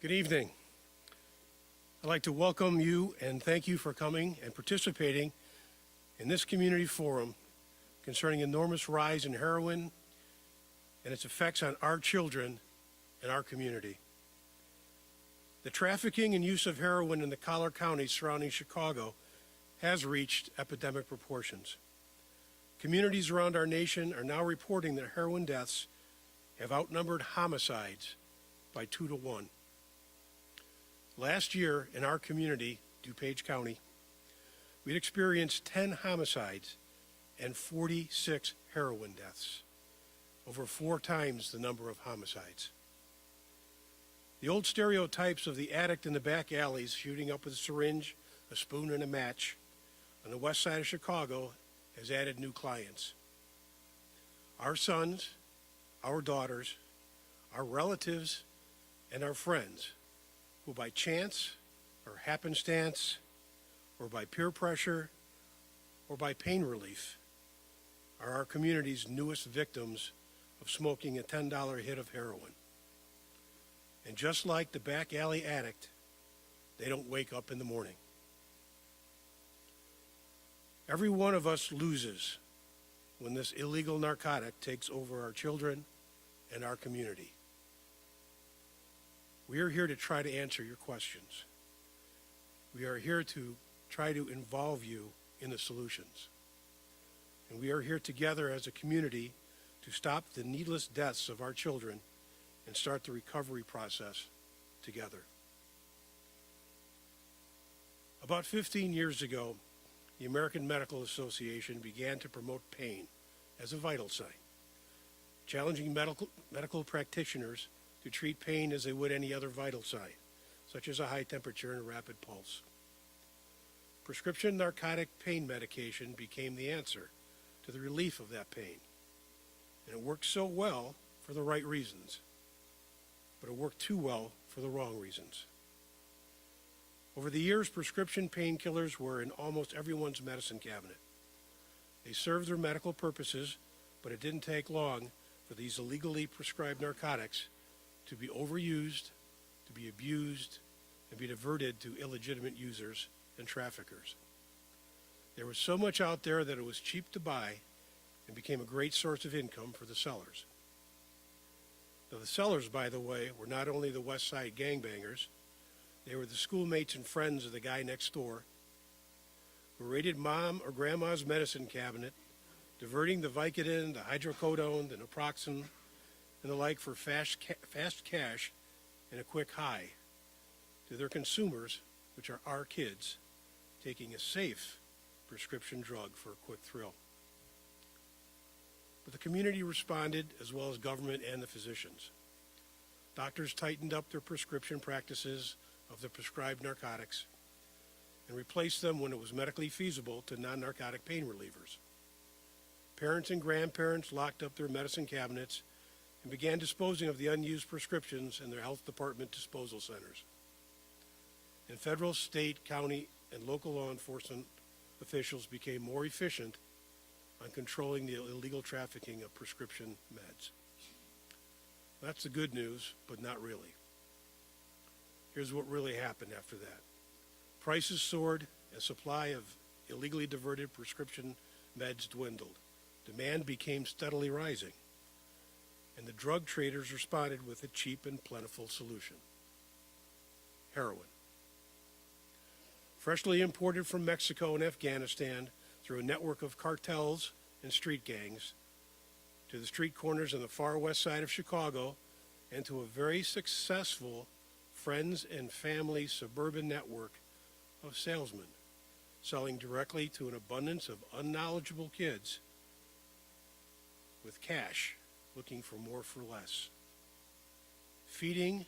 Good evening. I'd like to welcome you and thank you for coming and participating in this community forum concerning enormous rise in heroin and its effects on our children and our community. The trafficking and use of heroin in the collar counties surrounding Chicago has reached epidemic proportions. Communities around our nation are now reporting that heroin deaths have outnumbered homicides by 2 to 1. Last year in our community, DuPage County, we'd experienced 10 homicides and 46 heroin deaths, over 4 times the number of homicides. The old stereotypes of the addict in the back alleys shooting up with a syringe, a spoon, and a match on the west side of Chicago has added new clients. Our sons, our daughters, our relatives, and our friends who by chance or happenstance or by peer pressure or by pain relief are our community's newest victims of smoking a $10 hit of heroin. And just like the back alley addict, they don't wake up in the morning. Every one of us loses when this illegal narcotic takes over our children and our community. We are here to try to answer your questions. We are here to try to involve you in the solutions. And we are here together as a community to stop the needless deaths of our children and start the recovery process together. About 15 years ago, the American Medical Association began to promote pain as a vital sign, challenging medical practitioners to treat pain as they would any other vital sign, such as a high temperature and a rapid pulse. Prescription narcotic pain medication became the answer to the relief of that pain. And it worked so well for the right reasons, but it worked too well for the wrong reasons. Over the years, prescription painkillers were in almost everyone's medicine cabinet. They served their medical purposes, but it didn't take long for these illegally prescribed narcotics to be overused, to be abused, and be diverted to illegitimate users and traffickers. There was so much out there that it was cheap to buy and became a great source of income for the sellers. Now, the sellers, by the way, were not only the West Side gangbangers, they were the schoolmates and friends of the guy next door who raided mom or grandma's medicine cabinet, diverting the Vicodin, the hydrocodone, the naproxen, and the like for fast cash and a quick high to their consumers, which are our kids, taking a safe prescription drug for a quick thrill. But the community responded, as well as government and the physicians. Doctors tightened up their prescription practices of the prescribed narcotics and replaced them when it was medically feasible to non-narcotic pain relievers. Parents and grandparents locked up their medicine cabinets and began disposing of the unused prescriptions in their health department disposal centers. And federal, state, county, and local law enforcement officials became more efficient on controlling the illegal trafficking of prescription meds. That's the good news, but not really. Here's what really happened after that. Prices soared as supply of illegally diverted prescription meds dwindled. Demand became steadily rising, and the drug traders responded with a cheap and plentiful solution: heroin. Freshly imported from Mexico and Afghanistan through a network of cartels and street gangs to the street corners on the far west side of Chicago and to a very successful friends and family suburban network of salesmen selling directly to an abundance of unknowledgeable kids with cash looking for more for less, feeding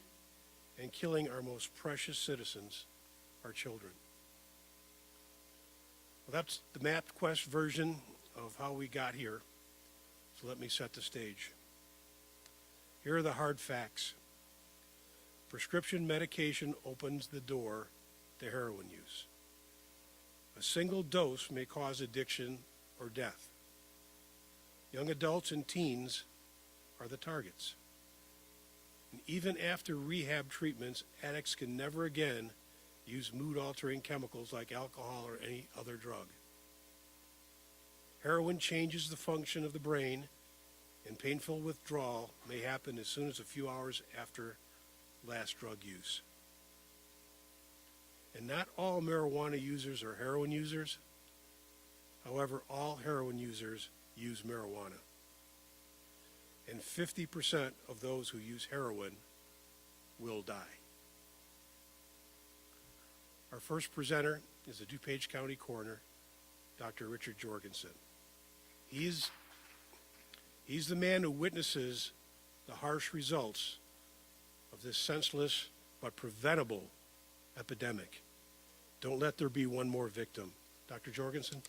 and killing our most precious citizens, our children. Well, that's the MapQuest version of how we got here, so let me set the stage. Here are the hard facts. Prescription medication opens the door to heroin use. A single dose may cause addiction or death. Young adults and teens are the targets. And even after rehab treatments, addicts can never again use mood-altering chemicals like alcohol or any other drug. Heroin changes the function of the brain, and painful withdrawal may happen as soon as a few hours after last drug use. And not all marijuana users are heroin users. However, all heroin users use marijuana. And 50% of those who use heroin will die. Our first presenter is the DuPage County Coroner, Dr. Richard Jorgensen. He's the man who witnesses the harsh results of this senseless but preventable epidemic. Don't let there be one more victim. Dr. Jorgensen?